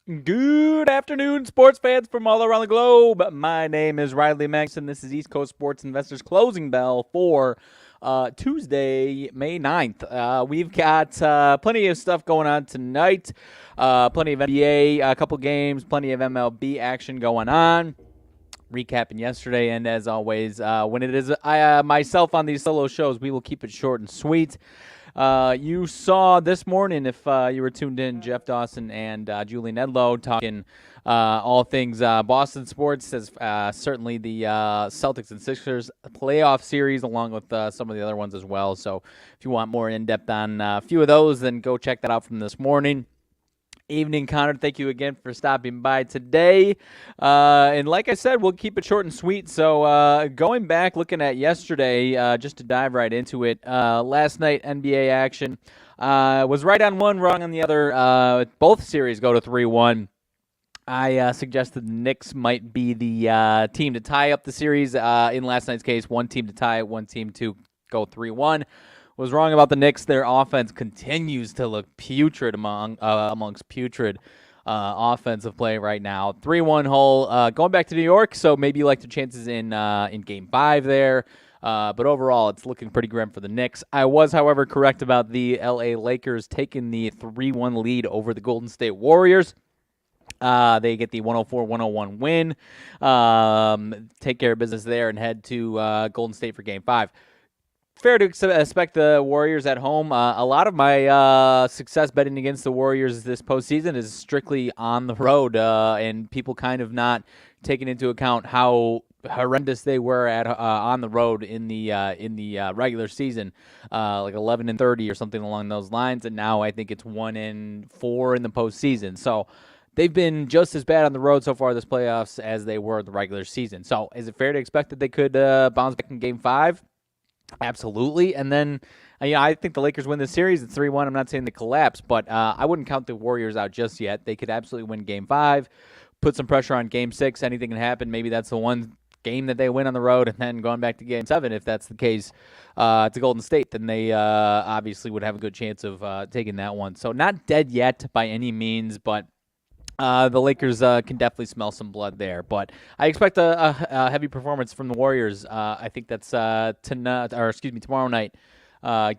Good afternoon, sports fans from all around the globe. My name is Riley Magnuson. This is East Coast Sports Investors Closing Bell for Tuesday, May 9th. We've got plenty of stuff going on tonight, plenty of NBA, a couple games, plenty of MLB action going on. Recapping yesterday, and as always, when it is myself on these solo shows, we will keep it short and sweet. You saw this morning, if you were tuned in, Jeff Dawson and Julian Edlow talking all things Boston sports, as certainly the Celtics and Sixers playoff series, along with some of the other ones as well. So if you want more in-depth on a few of those, then go check that out from this morning. Evening, Connor. Thank you again for stopping by today. And like I said, we'll keep it short and sweet. So going back, looking at yesterday, just to dive right into it, last night NBA action was right on one, wrong on the other. Both series go to 3-1. I suggested the Knicks might be the team to tie up the series. In last night's case, one team to tie it, one team to go 3-1. Was wrong about the Knicks. Their offense continues to look putrid amongst putrid offensive play right now. 3-1 hole. Going back to New York, so maybe you like the chances in Game 5 there. But overall, it's looking pretty grim for the Knicks. I was, however, correct about the L.A. Lakers taking the 3-1 lead over the Golden State Warriors. They get the 104-101 win. Take care of business there and head to Golden State for Game 5. Fair to expect the Warriors at home. A lot of my success betting against the Warriors this postseason is strictly on the road, and people kind of not taking into account how horrendous they were at on the road in the regular season, like 11-30 or something along those lines. And now I think it's 1-4 in the postseason. So they've been just as bad on the road so far this playoffs as they were in the regular season. So is it fair to expect that they could bounce back in Game 5? Absolutely. And then, I think the Lakers win this series. It's 3-1. I'm not saying they collapse, but I wouldn't count the Warriors out just yet. They could absolutely win Game 5, put some pressure on Game 6. Anything can happen. Maybe that's the one game that they win on the road, and then going back to Game 7, if that's the case, to Golden State, then they obviously would have a good chance of taking that one. So not dead yet by any means, but the Lakers can definitely smell some blood there, but I expect a heavy performance from the Warriors. I think that's tomorrow night,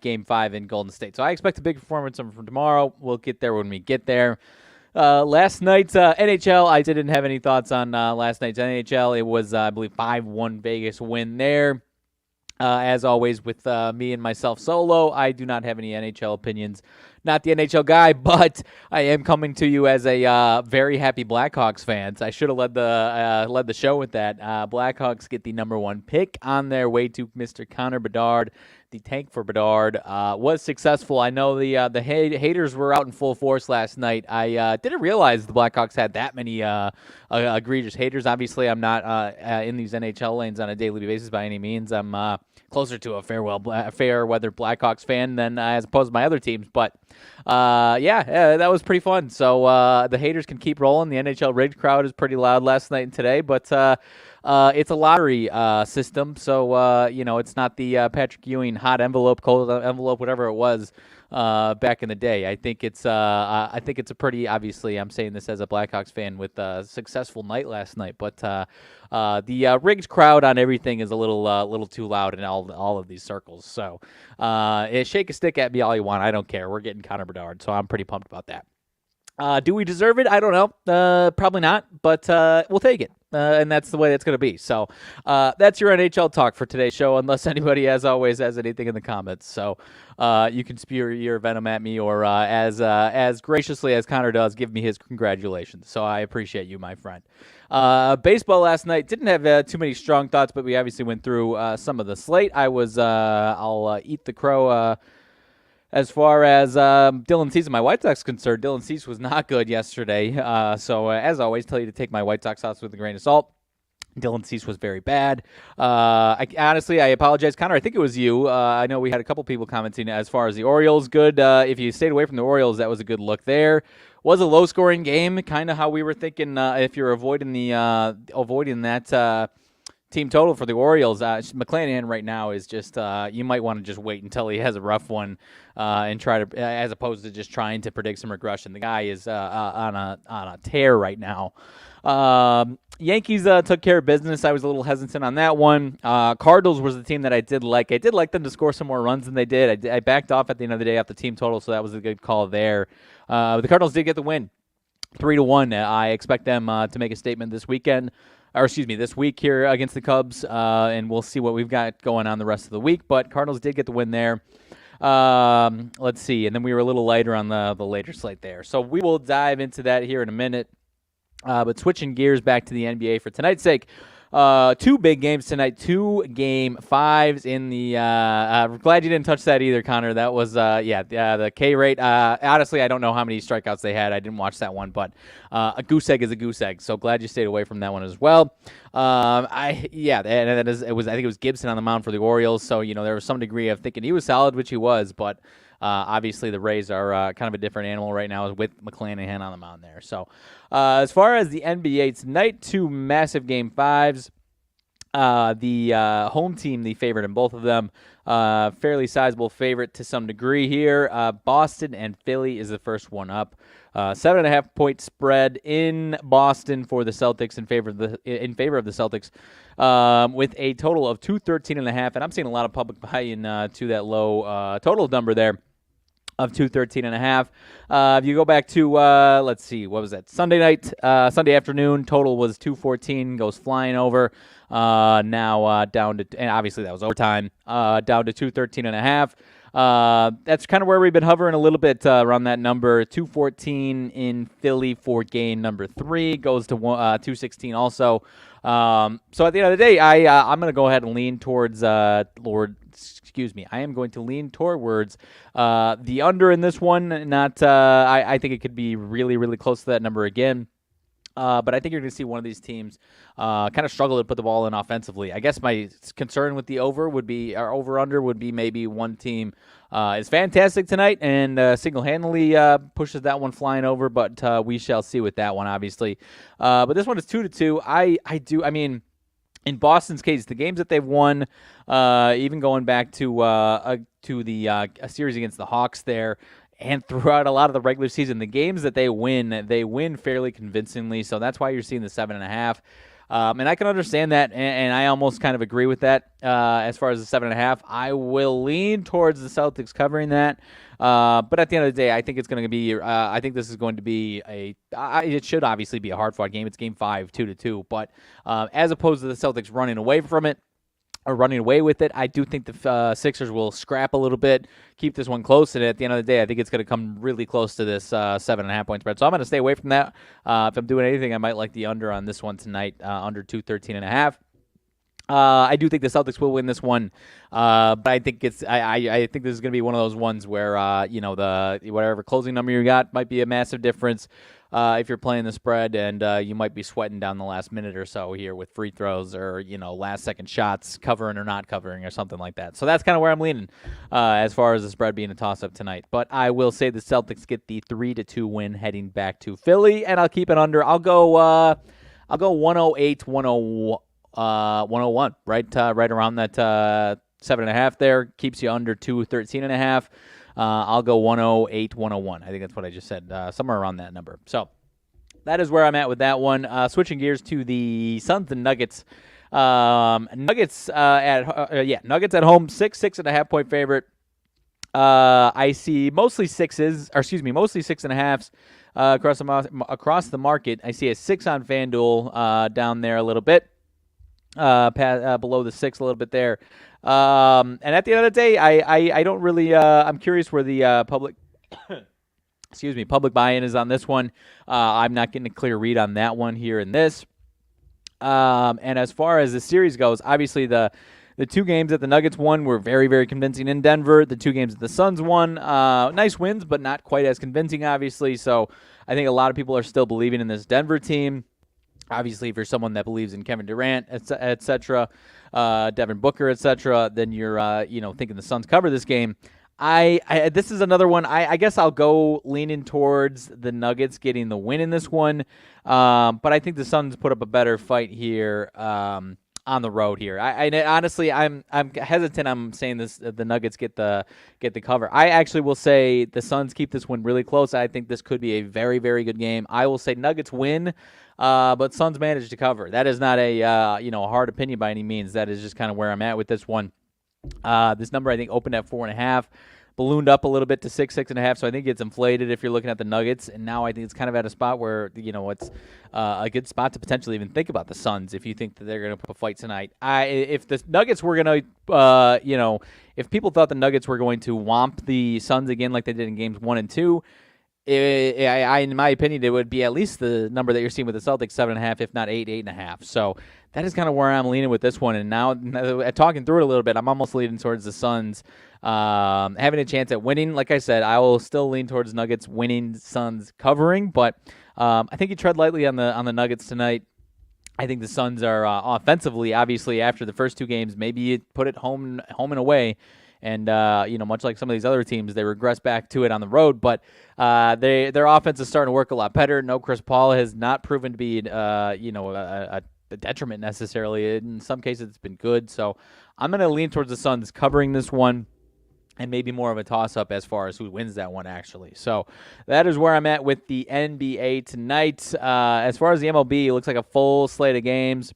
Game 5 in Golden State. So I expect a big performance from tomorrow. We'll get there when we get there. Last night's NHL, I didn't have any thoughts on last night's NHL. It was, I believe, 5-1 Vegas win there. As always, with me and myself solo, I do not have any NHL opinions. Not the NHL guy, but I am coming to you as a very happy Blackhawks fan. I should have led the show with that. Blackhawks get the number 1 pick on their way to Mr. Connor Bedard. The tank for Bedard was successful. I know the haters were out in full force last night. I didn't realize the Blackhawks had that many egregious haters. Obviously, I'm not in these NHL lanes on a daily basis by any means. I'm closer to a fair weather Blackhawks fan than as opposed to my other teams. But that was pretty fun. So the haters can keep rolling. The NHL rigged crowd is pretty loud last night and today, but it's a lottery system, so it's not the Patrick Ewing hot envelope, cold envelope, whatever it was back in the day. I think it's a pretty, obviously, I'm saying this as a Blackhawks fan with a successful night last night, but the rigged crowd on everything is a little too loud in all of these circles. So shake a stick at me all you want. I don't care. We're getting Connor Bedard, so I'm pretty pumped about that. Do we deserve it? I don't know. Probably not, but we'll take it. And that's the way it's going to be. So that's your NHL talk for today's show, unless anybody, as always, has anything in the comments. So you can spew your venom at me, or as graciously as Connor does, give me his congratulations. So I appreciate you, my friend. Baseball last night, didn't have too many strong thoughts, but we obviously went through some of the slate. I'll eat the crow. As far as Dylan Cease and my White Sox concerned, Dylan Cease was not good yesterday. So as always, tell you to take my White Sox thoughts with a grain of salt. Dylan Cease was very bad. I apologize, Connor. I think it was you. I know we had a couple people commenting as far as the Orioles. Good. If you stayed away from the Orioles, that was a good look there. Was a low-scoring game, kind of how we were thinking. If you're avoiding that team total for the Orioles, McClanahan right now is just you might want to just wait until he has a rough one and try to, as opposed to just trying to predict some regression. The guy is on a tear right now. Yankees took care of business. I was a little hesitant on that one. Cardinals was the team that I did like. I did like them to score some more runs than they did. I backed off at the end of the day off the team total, so that was a good call there. The Cardinals did get the win, 3-1. I expect them to make a statement this weekend. This week here against the Cubs, and we'll see what we've got going on the rest of the week. But Cardinals did get the win there. Let's see, and then we were a little lighter on the later slate there. So we will dive into that here in a minute. But switching gears back to the NBA for tonight's sake, 2 big games tonight, 2 Game 5s in the I'm glad you didn't touch that either, Connor. That was, the K rate. Honestly, I don't know how many strikeouts they had. I didn't watch that one, but a goose egg is a goose egg, so glad you stayed away from that one as well. I think it was Gibson on the mound for the Orioles, so, there was some degree of thinking he was solid, which he was, but obviously the Rays are kind of a different animal right now with McClanahan on the mound there. So as far as the NBA tonight, 2 massive Game 5s. The home team, the favorite in both of them, fairly sizable favorite to some degree here. Boston and Philly is the first one up. 7.5 point spread in Boston for the Celtics in favor of the Celtics, with a total of 213.5. And I'm seeing a lot of public buy-in to that low total number there of 213.5. If you go back to let's see, what was that? Sunday afternoon, total was 214, goes flying over. Now down to, and obviously that was overtime, down to 213.5. That's kind of where we've been hovering a little bit around that number. 214 in Philly for game number 3, goes to 216 also. So at the end of the day, I'm going to go ahead and lean towards I am going to lean towards the under in this one. Not, I think it could be really, really close to that number again. But I think you're going to see one of these teams kind of struggle to put the ball in offensively. I guess my concern with the over-under would be maybe one team is fantastic tonight and single-handedly pushes that one flying over, but we shall see with that one, obviously. But this one is 2-2. In Boston's case, the games that they've won, even going back to the series against the Hawks there, and throughout a lot of the regular season, the games that they win fairly convincingly. So that's why you're seeing the 7.5. And I can understand that, and I almost kind of agree with that as far as the 7.5. I will lean towards the Celtics covering that. But at the end of the day, I think it's going to be. I think this is going to be it should obviously be a hard-fought game. It's Game 5, 2-2. But as opposed to the Celtics running away from it, or running away with it, I do think the Sixers will scrap a little bit, keep this one close, and at the end of the day, I think it's going to come really close to this 7.5 point spread. So I'm going to stay away from that. If I'm doing anything, I might like the under on this one tonight, under 213.5. I do think the Celtics will win this one, but I think I think this is going to be one of those ones where the whatever closing number you got might be a massive difference if you're playing the spread, and you might be sweating down the last minute or so here with free throws or last second shots, covering or not covering or something like that. So that's kind of where I'm leaning as far as the spread being a toss up tonight. But I will say the Celtics get the 3-2 win heading back to Philly, and I'll keep it under. I'll go 108, 101, right around that 7.5 there, keeps you under 213.5. I'll go 108, 101. I think that's what I just said, somewhere around that number. So that is where I'm at with that one. Switching gears to the Suns and Nuggets. Nuggets at home, 6.5 point favorite. I see mostly 6.5s across the market. I see a 6 on FanDuel down there a little bit. Below the 6 a little bit there. And at the end of the day, I don't really, I'm curious where the public buy-in is on this one. I'm not getting a clear read on that one here in this. And as far as the series goes, obviously the 2 games that the Nuggets won were very, very convincing in Denver. The 2 games that the Suns won, nice wins, but not quite as convincing, obviously. So I think a lot of people are still believing in this Denver team. Obviously, if you're someone that believes in Kevin Durant, et cetera, Devin Booker, et cetera, then you're, thinking the Suns cover this game. This is another one. I guess I'll go leaning towards the Nuggets getting the win in this one. But I think the Suns put up a better fight here. on the road here. I honestly, I'm hesitant. I'm saying this the Nuggets get the cover. I actually will say the Suns keep this one really close. I think this could be a very, very good game. I will say Nuggets win, but Suns manage to cover. That is not a a hard opinion by any means. That is just kind of where I'm at with this one. This number I think opened at 4.5. Ballooned up a little bit to 6.5, so I think it's inflated if you're looking at the Nuggets. And now I think it's kind of at a spot where it's a good spot to potentially even think about the Suns if you think that they're going to put a fight tonight. If the Nuggets were going to, if people thought the Nuggets were going to whomp the Suns again like they did in games 1 and 2, in my opinion, it would be at least the number that you're seeing with the Celtics, 7.5, if not 8.5. So that is kind of where I'm leaning with this one. And now, talking through it a little bit, I'm almost leaning towards the Suns having a chance at winning. Like I said, I will still lean towards Nuggets winning, Suns covering. But I think you tread lightly on the Nuggets tonight. I think the Suns are offensively, obviously, after the first two games, maybe you put it home and away. And, much like some of these other teams, they regress back to it on the road. But their offense is starting to work a lot better. No, Chris Paul has not proven to be, a detriment necessarily. In some cases, it's been good. So I'm going to lean towards the Suns covering this one and maybe more of a toss-up as far as who wins that one, actually. So that is where I'm at with the NBA tonight. As far as the MLB, it looks like a full slate of games.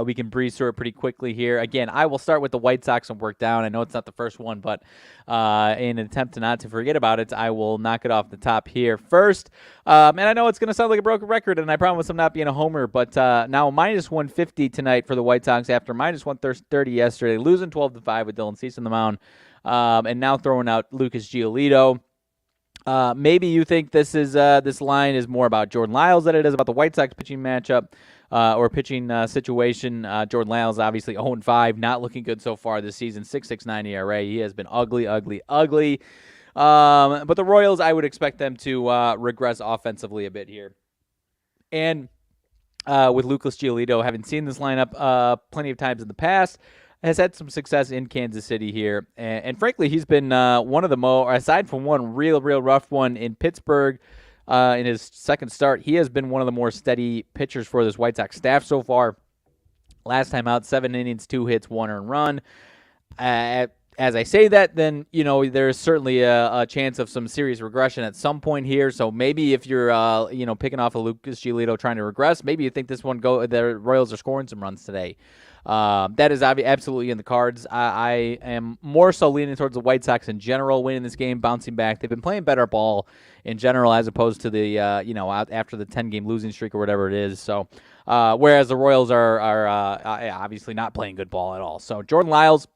We can breeze through it pretty quickly here. Again, I will start with the White Sox and work down. I know it's not the first one, but in an attempt to not to forget about it, I will knock it off the top here first. And I know it's going to sound like a broken record, and I promise I'm not being a homer, but now minus 150 tonight for the White Sox after minus 130 yesterday, losing 12-5 with Dylan Cease on the mound, and now throwing out Lucas Giolito. Maybe you think this line is more about Jordan Lyles than it is about the White Sox pitching matchup. Or pitching situation. Jordan Lyles obviously 0-5, not looking good so far this season. 6.69 ERA. He has been ugly. But the Royals, I would expect them to regress offensively a bit here. And with Lucas Giolito, having seen this lineup plenty of times in the past, has had some success in Kansas City here. And frankly, he's been one of the aside from one real rough one in Pittsburgh, in his second start, he has been one of the more steady pitchers for this White Sox staff so far. Last time out, 7 innings, 2 hits, 1 earned run. As I say that, then, there's certainly a chance of some serious regression at some point here. So maybe if you're, picking off a Lucas Giolito trying to regress, maybe you think this one the Royals are scoring some runs today. That is absolutely in the cards. I am more so leaning towards the White Sox in general, winning this game, bouncing back. They've been playing better ball in general as opposed to the, after the 10-game losing streak or whatever it is. So, whereas the Royals are obviously not playing good ball at all. So, Jordan Lyles,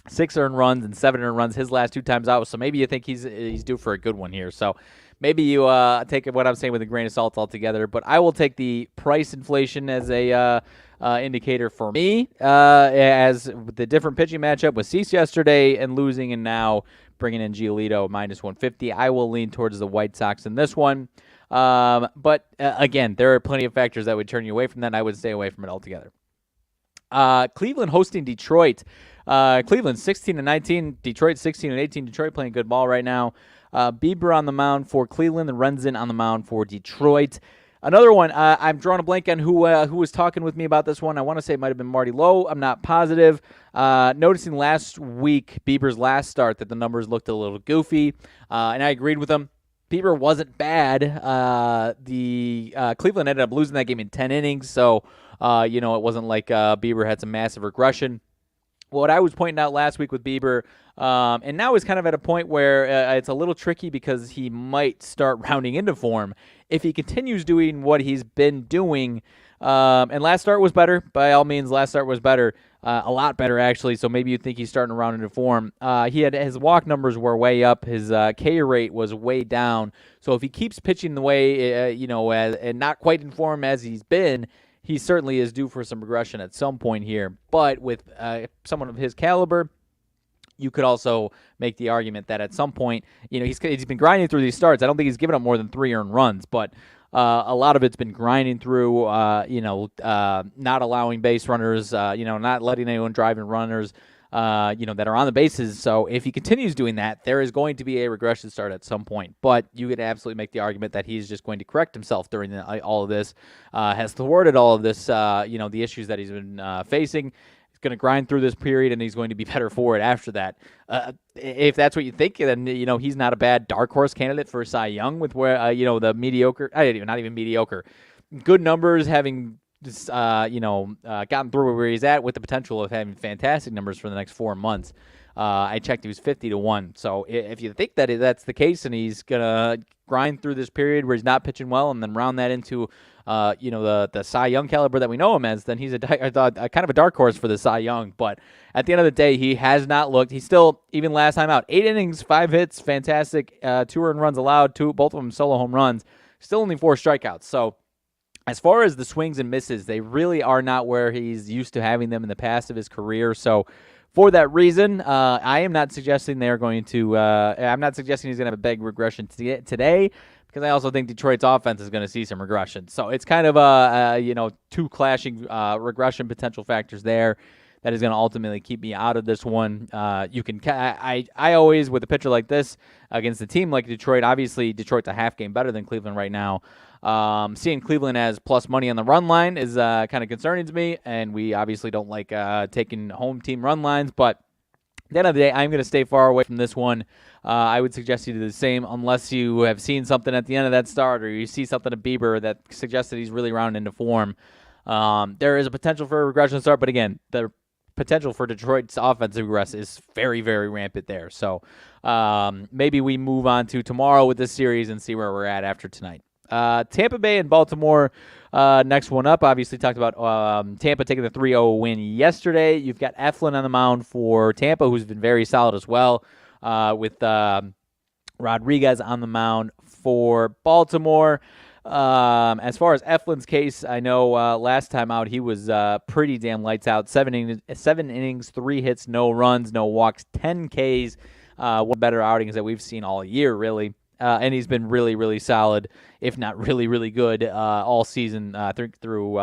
6 earned runs and 7 earned runs his last 2 times out. So maybe you think he's due for a good one here. So maybe you take what I'm saying with a grain of salt altogether. But I will take the price inflation as a indicator for me, as the different pitching matchup with Cease yesterday and losing, and now bringing in Giolito minus 150. I will lean towards the White Sox in this one. But again, there are plenty of factors that would turn you away from that, and I would stay away from it altogether. Cleveland hosting Detroit. Cleveland 16-19, Detroit 16-18. Detroit playing good ball right now. Bieber on the mound for Cleveland, and Renzen on the mound for Detroit. Another one, I'm drawing a blank on who was talking with me about this one. I want to say it might have been Marty Lowe. I'm not positive. Noticing last week, Bieber's last start, that the numbers looked a little goofy, and I agreed with him. Bieber wasn't bad. Cleveland ended up losing that game in 10 innings, so it wasn't like Bieber had some massive regression. What I was pointing out last week with Bieber, and now is kind of at a point where it's a little tricky because he might start rounding into form if he continues doing what he's been doing. And last start was better. By all means, last start was better. A lot better, actually. So maybe you think he's starting to round into form. His walk numbers were way up. His K rate was way down. So if he keeps pitching the way, and not quite in form as he's been, he certainly is due for some regression at some point here. But with someone of his caliber, you could also make the argument that at some point, he's been grinding through these starts. I don't think he's given up more than 3 earned runs, but a lot of it's been grinding through, not allowing base runners, not letting anyone drive in runners. that are on the bases. So if he continues doing that, there is going to be a regression start at some point. But you could absolutely make the argument that he's just going to correct himself during all of this, has thwarted all of this, the issues that he's been facing. He's going to grind through this period, and he's going to be better for it after that. If that's what you think, then he's not a bad dark horse candidate for Cy Young with where the mediocre, not even mediocre, good numbers, having gotten through where he's at with the potential of having fantastic numbers for the next 4 months. I checked, he was 50-1. So if you think that that's the case and he's going to grind through this period where he's not pitching well and then round that into, the Cy Young caliber that we know him as, then he's a kind of a dark horse for the Cy Young. But at the end of the day, he has not looked. He's still, even last time out, 8 innings, 5 hits, fantastic, 2 earned runs allowed, both of them solo home runs, still only 4 strikeouts. So as far as the swings and misses, they really are not where he's used to having them in the past of his career. So for that reason, I am not suggesting they're going to I'm not suggesting he's going to have a big regression today, because I also think Detroit's offense is going to see some regression. So it's kind of two clashing regression potential factors there that is going to ultimately keep me out of this one. I always, with a pitcher like this against a team like Detroit, obviously Detroit's a half game better than Cleveland right now. Seeing Cleveland as plus money on the run line is kind of concerning to me, and we obviously don't like taking home team run lines, but at the end of the day, I'm going to stay far away from this one. I would suggest you do the same unless you have seen something at the end of that start or you see something at Bieber that suggests that he's really rounding into form. There is a potential for a regression start, but again, the potential for Detroit's offensive regress is very, very rampant there. So maybe we move on to tomorrow with this series and see where we're at after tonight. Tampa Bay and Baltimore, next one up. Obviously talked about Tampa taking the 3-0 win yesterday. You've got Eflin on the mound for Tampa, who's been very solid as well, with Rodriguez on the mound for Baltimore. As far as Eflin's case, I know last time out he was pretty damn lights out. 7 innings, 3 hits, no runs, no walks, 10 Ks. One better outings that we've seen all year, really. And he's been really, really solid, if not really, really good all season through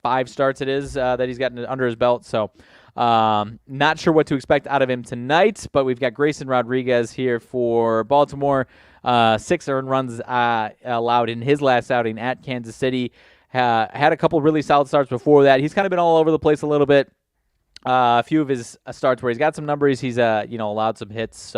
5 starts it is that he's gotten under his belt. So not sure what to expect out of him tonight, but we've got Grayson Rodriguez here for Baltimore. 6 earned runs allowed in his last outing at Kansas City. Had a couple really solid starts before that. He's kind of been all over the place a little bit. A few of his starts where he's got some numbers, he's allowed some hits,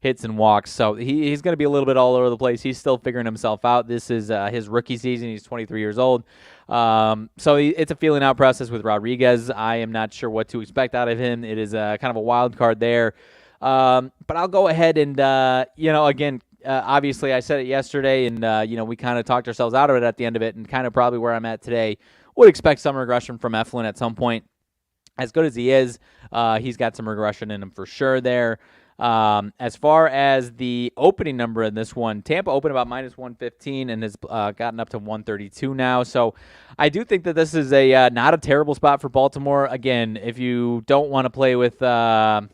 hits and walks. So he's going to be a little bit all over the place. He's still figuring himself out. This is his rookie season. He's 23 years old. So it's a feeling out process with Rodriguez. I am not sure what to expect out of him. It is kind of a wild card there. But I'll go ahead and, again, obviously I said it yesterday and, we kind of talked ourselves out of it at the end of it, and kind of probably where I'm at today. Would expect some regression from Eflin at some point. As good as he is, he's got some regression in him for sure there. As far as the opening number in this one, Tampa opened about minus 115 and has gotten up to 132 now. So I do think that this is a not a terrible spot for Baltimore. Again, if you don't want to play with the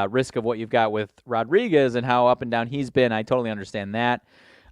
risk of what you've got with Rodriguez and how up and down he's been, I totally understand that.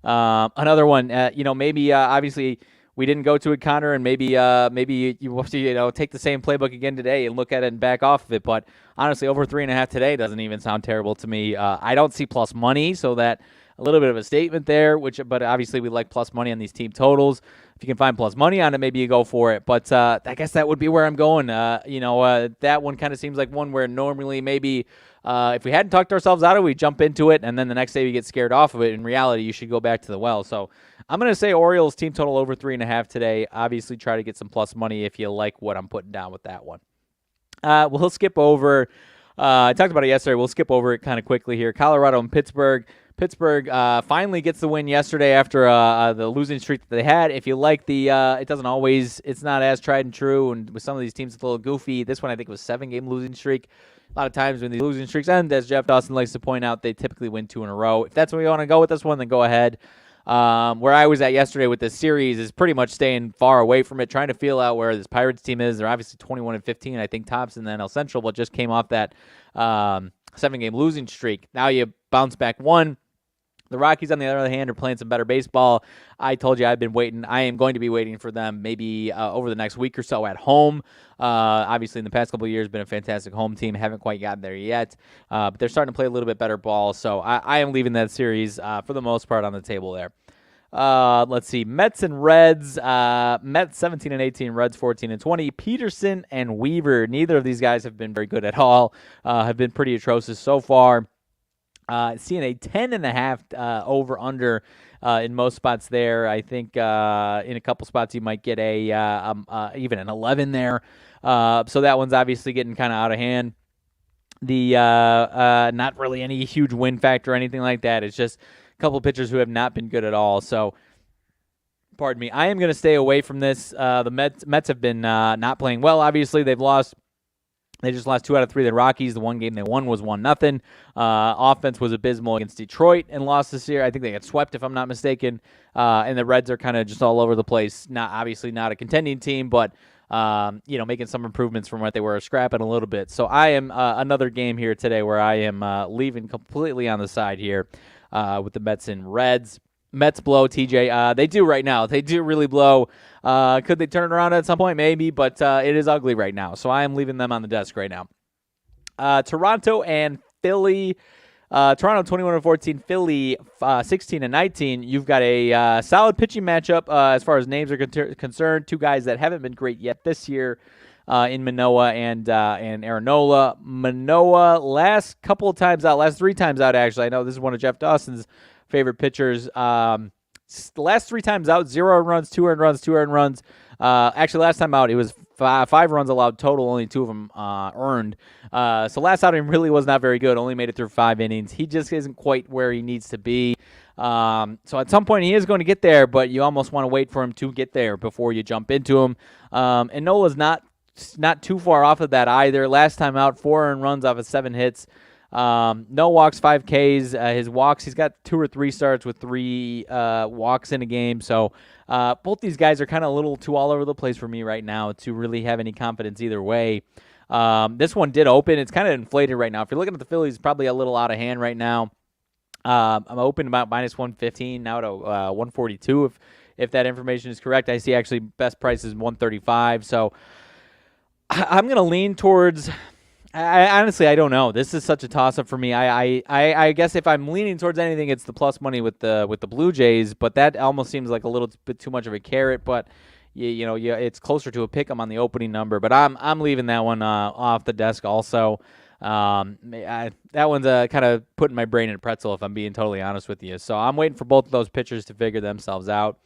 Another one, maybe obviously we didn't go to it, Connor, and maybe you take the same playbook again today and look at it and back off of it. But honestly, over 3.5 today doesn't even sound terrible to me. I don't see plus money, so that a little bit of a statement there. But obviously we like plus money on these team totals. If you can find plus money on it, maybe you go for it. But I guess that would be where I'm going. That one kind of seems like one where normally maybe if we hadn't talked ourselves out of it, we jump into it, and then the next day we get scared off of it. In reality, you should go back to the well. So I'm going to say Orioles team total over 3.5 today. Obviously, try to get some plus money if you like what I'm putting down with that one. We'll skip over. I talked about it yesterday. We'll skip over it kind of quickly here. Colorado and Pittsburgh. Pittsburgh finally gets the win yesterday after the losing streak that they had. If you like it's not as tried and true, and with some of these teams it's a little goofy. This one I think was 7-game losing streak. A lot of times when the losing streaks end, as Jeff Dawson likes to point out, they typically win 2 in a row. If that's where you want to go with this one, then go ahead. Where I was at yesterday with this series is pretty much staying far away from it, trying to feel out where this Pirates team is. They're obviously 21-15, I think tops in the NL Central, but just came off that 7-game losing streak. Now you bounce back one. The Rockies, on the other hand, are playing some better baseball. I told you I've been waiting. I am going to be waiting for them maybe over the next week or so at home. Obviously, in the past couple of years, been a fantastic home team. Haven't quite gotten there yet, but they're starting to play a little bit better ball. So I am leaving that series for the most part on the table there. Let's see. Mets and Reds. Mets 17 and 18. Reds 14 and 20. Peterson and Weaver. Neither of these guys have been very good at all. Have been pretty atrocious so far. Seeing a 10.5 over under in most spots there. I think in a couple spots you might get even an 11 there. So that one's obviously getting kind of out of hand. The not really any huge win factor or anything like that. It's just a couple pitchers who have not been good at all. So, pardon me. I am going to stay away from this. The Mets have been not playing well. Obviously, they've lost. They just lost 2 out of 3 to the Rockies. The one game they won was 1-0. Offense was abysmal against Detroit and lost this year. I think they got swept, if I'm not mistaken. And the Reds are kind of just all over the place. Obviously not a contending team, but making some improvements from what they were, scrapping a little bit. So I am another game here today where I am leaving completely on the side here with the Mets and Reds. Mets blow, TJ. They do right now. They do really blow. Could they turn it around at some point? Maybe, but it is ugly right now. So I am leaving them on the desk right now. Toronto and Philly. Toronto 21-14, Philly 16-19. You've got a solid pitching matchup as far as names are concerned. Two guys that haven't been great yet this year in Manoah and Aaronola. Manoah last 3 times out actually. I know this is one of Jeff Dawson's favorite pitchers. The last 3 times out, 0 earned runs, 2 earned runs, 2 earned runs. Actually, last time out, it was 5 runs allowed total, only 2 of them earned. So last outing really was not very good, only made it through 5 innings. He just isn't quite where he needs to be. So at some point, he is going to get there, but you almost want to wait for him to get there before you jump into him. And Nola's not too far off of that either. Last time out, 4 earned runs off of 7 hits. No walks, 5 Ks. His walks, he's got 2 or 3 starts with 3 walks in a game. So both these guys are kind of a little too all over the place for me right now to really have any confidence either way. This one did open. It's kind of inflated right now. If you're looking at the Phillies, it's probably a little out of hand right now. I'm open about minus 115 now to 142 if that information is correct. I see actually best price is 135. So I'm going to lean towards. Honestly, I don't know. This is such a toss-up for me. I guess if I'm leaning towards anything, it's the plus money with the Blue Jays, but that almost seems like a little bit too much of a carrot. But it's closer to a pick 'em on the opening number. But I'm leaving that one off the desk also. That one's kind of putting my brain in a pretzel, if I'm being totally honest with you. So I'm waiting for both of those pitchers to figure themselves out.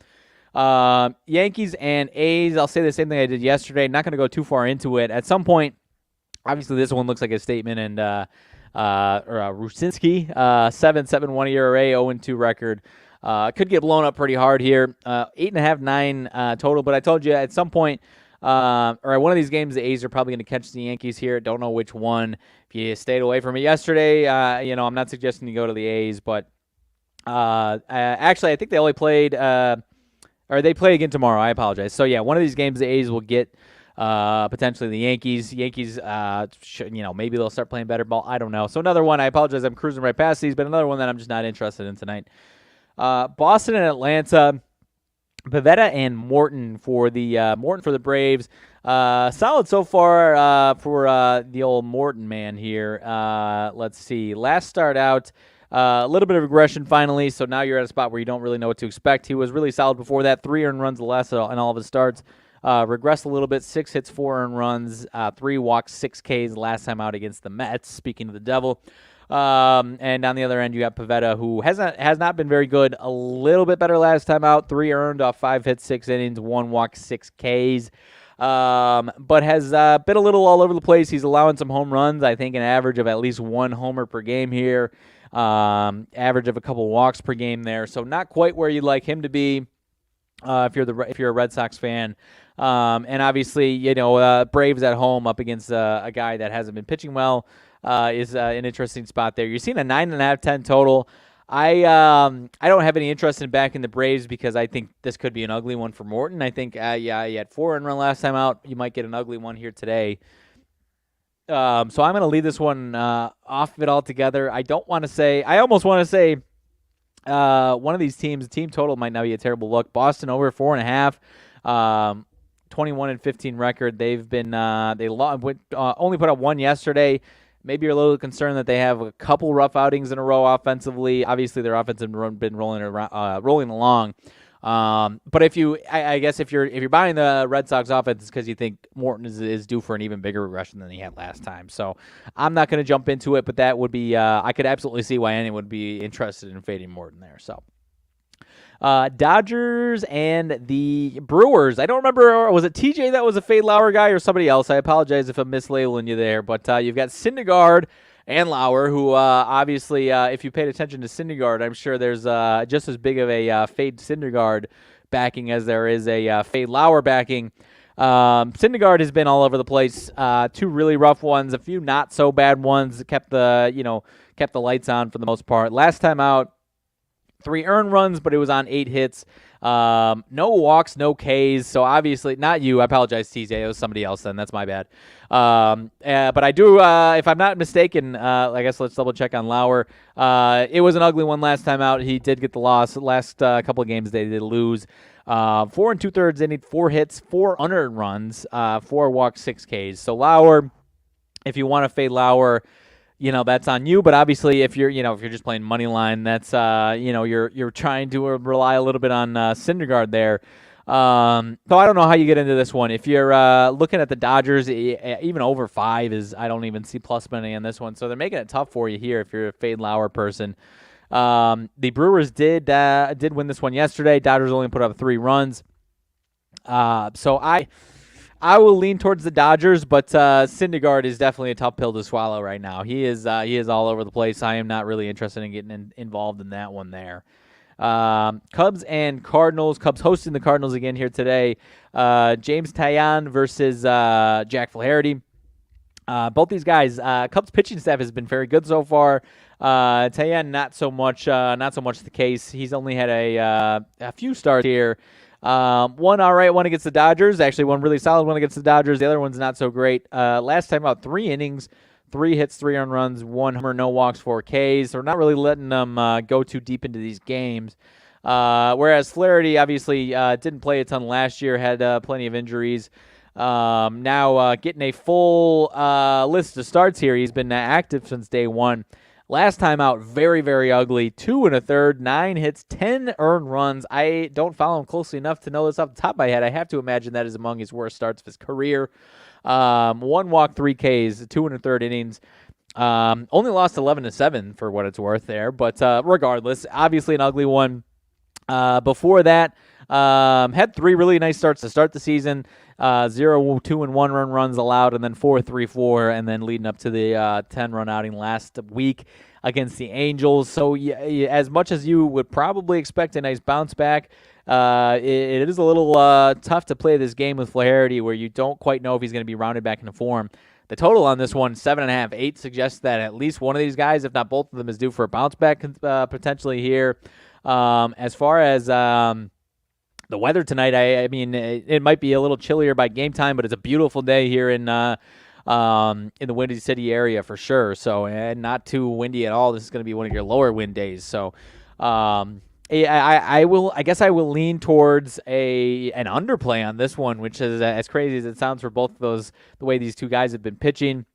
Yankees and A's. I'll say the same thing I did yesterday. Not going to go too far into it. At some point. Obviously, this one looks like a statement, and Rucinski, 7.71 ERA, 0-2 record. Could get blown up pretty hard here. 8.5, 9 total, but I told you at some point, or one of these games, the A's are probably going to catch the Yankees here. Don't know which one. If you stayed away from it yesterday, I'm not suggesting you go to the A's, but actually, I think they only played, or they play again tomorrow. I apologize. So, yeah, one of these games, the A's will get. Potentially the Yankees. Maybe they'll start playing better ball. I don't know. So another one, I apologize, I'm cruising right past these, but another one that I'm just not interested in tonight. Boston and Atlanta. Pivetta and Morton for the Braves. Solid so far for the old Morton man here. Let's see. Last start out, a little bit of regression finally, so now you're at a spot where you don't really know what to expect. He was really solid before that. 3 earned runs the last in all of his starts. Regressed a little bit, 6 hits, 4 earned runs, 3 walks, 6 Ks last time out against the Mets, speaking of the devil. And on the other end, you got Pivetta, who has not been very good. A little bit better last time out, 3 earned off 5 hits, 6 innings, 1 walk, 6 Ks. But has been a little all over the place. He's allowing some home runs, I think an average of at least 1 homer per game here, average of a couple walks per game there. So not quite where you'd like him to be if you're a Red Sox fan. And obviously, Braves at home up against a guy that hasn't been pitching well is an interesting spot there. You're seeing a 9.5, 10 total. I don't have any interest in backing the Braves because I think this could be an ugly one for Morton. I think, he had 4 earned run last time out. You might get an ugly one here today. So I'm going to leave this one off of it altogether. I almost want to say one of these teams, the team total might not be a terrible look. Boston over 4.5. 21-15 record. They've been only put up one yesterday. Maybe you're a little concerned that they have a couple rough outings in a row offensively. Obviously, their offense has been rolling along. But I guess if you're buying the Red Sox offense, it's because you think Morton is due for an even bigger regression than he had last time. So I'm not going to jump into it, but that would be I could absolutely see why anyone would be interested in fading Morton there. So. Dodgers and the Brewers. I don't remember, was it TJ that was a fade Lauer guy or somebody else? I apologize if I'm mislabeling you there, but you've got Syndergaard and Lauer, who obviously, if you paid attention to Syndergaard, I'm sure there's just as big of a fade Syndergaard backing as there is a fade Lauer backing. Syndergaard has been all over the place. Two really rough ones, a few not so bad ones. Kept the lights on for the most part. Last time out, 3 earned runs, but it was on 8 hits. No walks, no Ks. So obviously, not you. I apologize, TJ. It was somebody else then. That's my bad. But I do, if I'm not mistaken, I guess let's double check on Lauer. It was an ugly one last time out. He did get the loss. Last couple of games they did lose. 4 2/3 inning, 4 hits, 4 unearned runs, 4 walks, 6 Ks. So Lauer, if you want to fade Lauer, that's on you. But obviously, if you're just playing money line, that's you're trying to rely a little bit on Syndergaard there. So I don't know how you get into this one. If you're looking at the Dodgers, even over 5 is, I don't even see plus money on this one. So they're making it tough for you here if you're a fade Lauer person. The Brewers did win this one yesterday. Dodgers only put up 3 runs. So I will lean towards the Dodgers, but Syndergaard is definitely a tough pill to swallow right now. He is all over the place. I am not really interested in getting involved in that one there. Cubs and Cardinals. Cubs hosting the Cardinals again here today. James Taillon versus Jack Flaherty. Both these guys, Cubs pitching staff has been very good so far. Taillon not so much the case. He's only had a few starts here. One all right, one against the Dodgers. Actually, one really solid one against the Dodgers. The other one's not so great. Last time out, 3 innings, 3 hits, 3 earned runs, 1 homer, no walks, 4 Ks. So we're not really letting them go too deep into these games. Whereas Flaherty obviously didn't play a ton last year, had plenty of injuries. Now getting a full list of starts here. He's been active since day one. Last time out, very, very ugly. 2 1/3, 9 hits, 10 earned runs. I don't follow him closely enough to know this off the top of my head. I have to imagine that is among his worst starts of his career. 1 walk, 3 Ks, 2 1/3 innings. Only lost 11-7 for what it's worth there. But regardless, obviously an ugly one. Before that, had 3 really nice starts to start the season. 0, 2, and 1 runs allowed, and then 4, 3, 4, and then leading up to the 10-run outing last week against the Angels. So as much as you would probably expect a nice bounce back, it is a little tough to play this game with Flaherty where you don't quite know if he's going to be rounded back into form. The total on this one, 7.5, 8, suggests that at least one of these guys, if not both of them, is due for a bounce back potentially here. As far as the weather tonight, I mean, it might be a little chillier by game time, but it's a beautiful day here in the Windy City area for sure. So, and not too windy at all. This is going to be one of your lower wind days. So, I guess I will lean towards an underplay on this one, which is as crazy as it sounds for both of those, the way these two guys have been pitching.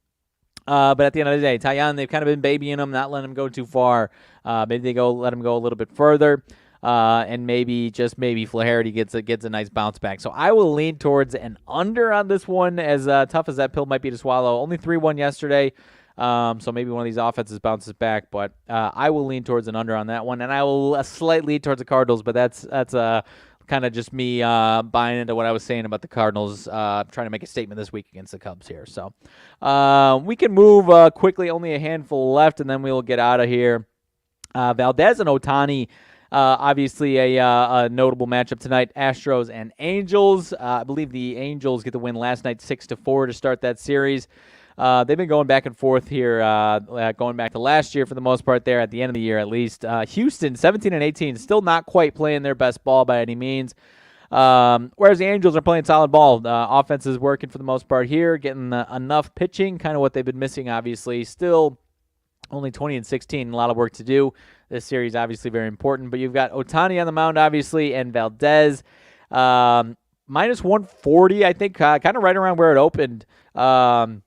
But at the end of the day, Taillon, they've kind of been babying him, not letting him go too far. Maybe they let him go a little bit further. And maybe Flaherty gets a nice bounce back. So I will lean towards an under on this one, as tough as that pill might be to swallow. Only 3-1 yesterday, so maybe one of these offenses bounces back. But I will lean towards an under on that one, and I will slightly lean towards the Cardinals. But that's kind of just me buying into what I was saying about the Cardinals, trying to make a statement this week against the Cubs here. So we can move quickly, only a handful left, and then we will get out of here. Valdez and Ohtani. Obviously, a notable matchup tonight, Astros and Angels. I believe the Angels get the win last night, 6-4 to start that series. They've been going back and forth here, going back to last year for the most part there, at the end of the year at least. Houston, 17-18, still not quite playing their best ball by any means. Whereas the Angels are playing solid ball. Offense is working for the most part here, getting enough pitching, kind of what they've been missing, obviously. Still only 20-16, a lot of work to do. this series, obviously very important. But you've got Ohtani on the mound, obviously, and Valdez. Minus 140, I think, kind of right around where it opened. This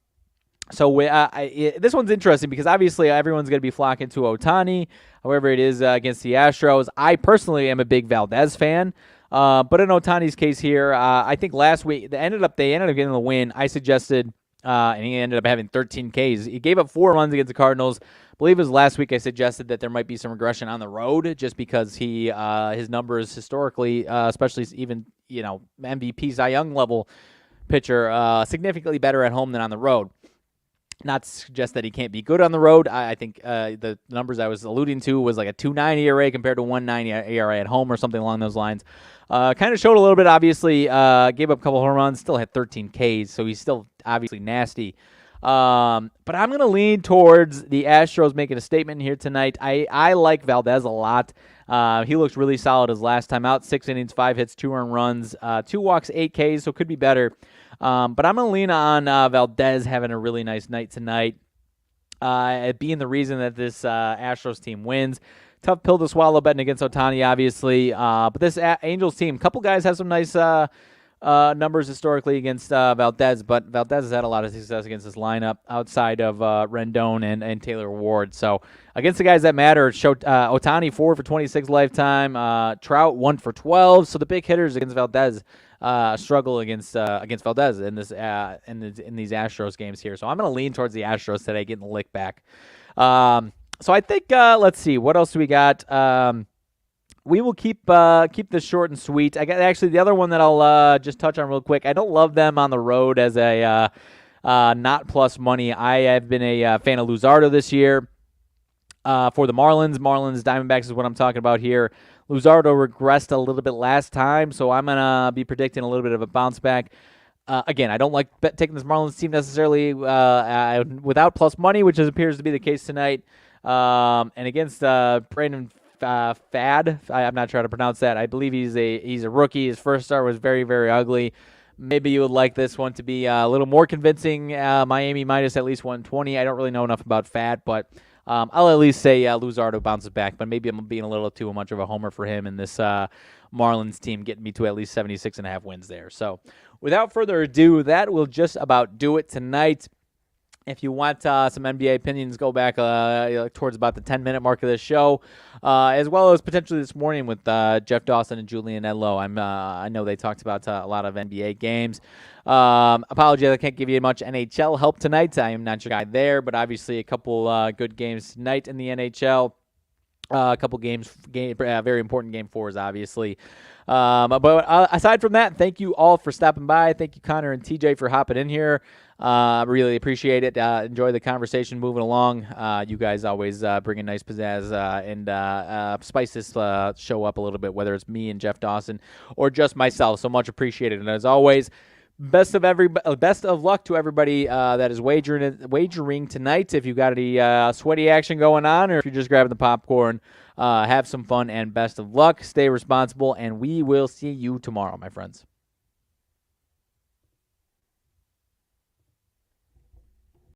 one's interesting because obviously everyone's going to be flocking to Ohtani. However, it is against the Astros. I personally am a big Valdez fan. But in Ohtani's case here, I think last week they ended up getting the win. I suggested, and he ended up having 13 Ks. He gave up 4 runs against the Cardinals. I believe it was last week I suggested that there might be some regression on the road just because his numbers historically, especially even MVP Cy Young level pitcher, significantly better at home than on the road. Not to suggest that he can't be good on the road. I think the numbers I was alluding to was like a 2.90 ERA compared to 1.90 ERA at home or something along those lines. Kind of showed a little bit, obviously. Gave up a couple home runs, still had 13 Ks, so he's still obviously nasty. But I'm going to lean towards the Astros making a statement here tonight. I like Valdez a lot. He looks really solid his last time out. 6 innings, 5 hits, 2 earned runs, 2 walks, 8 Ks, so could be better. But I'm going to lean on Valdez having a really nice night tonight, being the reason that this Astros team wins. Tough pill to swallow betting against Ohtani, obviously. But this Angels team, a couple guys have some nice numbers historically against Valdez, but Valdez has had a lot of success against this lineup outside of Rendon and Taylor Ward. So against the guys that matter, Ohtani 4 for 26 lifetime, Trout 1 for 12. So the big hitters against Valdez struggle against Valdez in these Astros games here. So I'm going to lean towards the Astros today, getting the lick back. So I think let's see, what else do we got? We will keep this short and sweet. I got actually the other one that I'll just touch on real quick. I don't love them on the road as a not plus money. I have been a fan of Luzardo this year for the Marlins. Marlins, Diamondbacks is what I'm talking about here. Luzardo regressed a little bit last time, so I'm going to be predicting a little bit of a bounce back. Again, I don't like taking this Marlins team necessarily without plus money, which appears to be the case tonight. And against Brandon Fad, I'm not trying to pronounce that. I believe he's a rookie. His first start was very, very ugly. Maybe you would like this one to be a little more convincing. Miami minus at least 120. I don't really know enough about Fad, but I'll at least say Luzardo bounces back. But maybe I'm being a little too much of a homer for him in this Marlins team, getting me to at least 76.5 wins there. So without further ado, that will just about do it tonight. If you want some NBA opinions, go back towards about the 10-minute mark of this show, as well as potentially this morning with Jeff Dawson and Julian Edlow. I know they talked about a lot of NBA games. Apologies, I can't give you much NHL help tonight. I am not your guy there, but obviously a couple good games tonight in the NHL. A couple games, very important game 4s, obviously. But aside from that, thank you all for stopping by. Thank you, Connor and TJ, for hopping in here. Really appreciate it. Enjoy the conversation moving along. You guys always bring a nice pizzazz and spice this show up a little bit, whether it's me and Jeff Dawson or just myself. So much appreciated. And as always, best of luck to everybody that is wagering tonight. If you got any sweaty action going on, or if you're just grabbing the popcorn, have some fun and best of luck. Stay responsible, and we will see you tomorrow, my friends.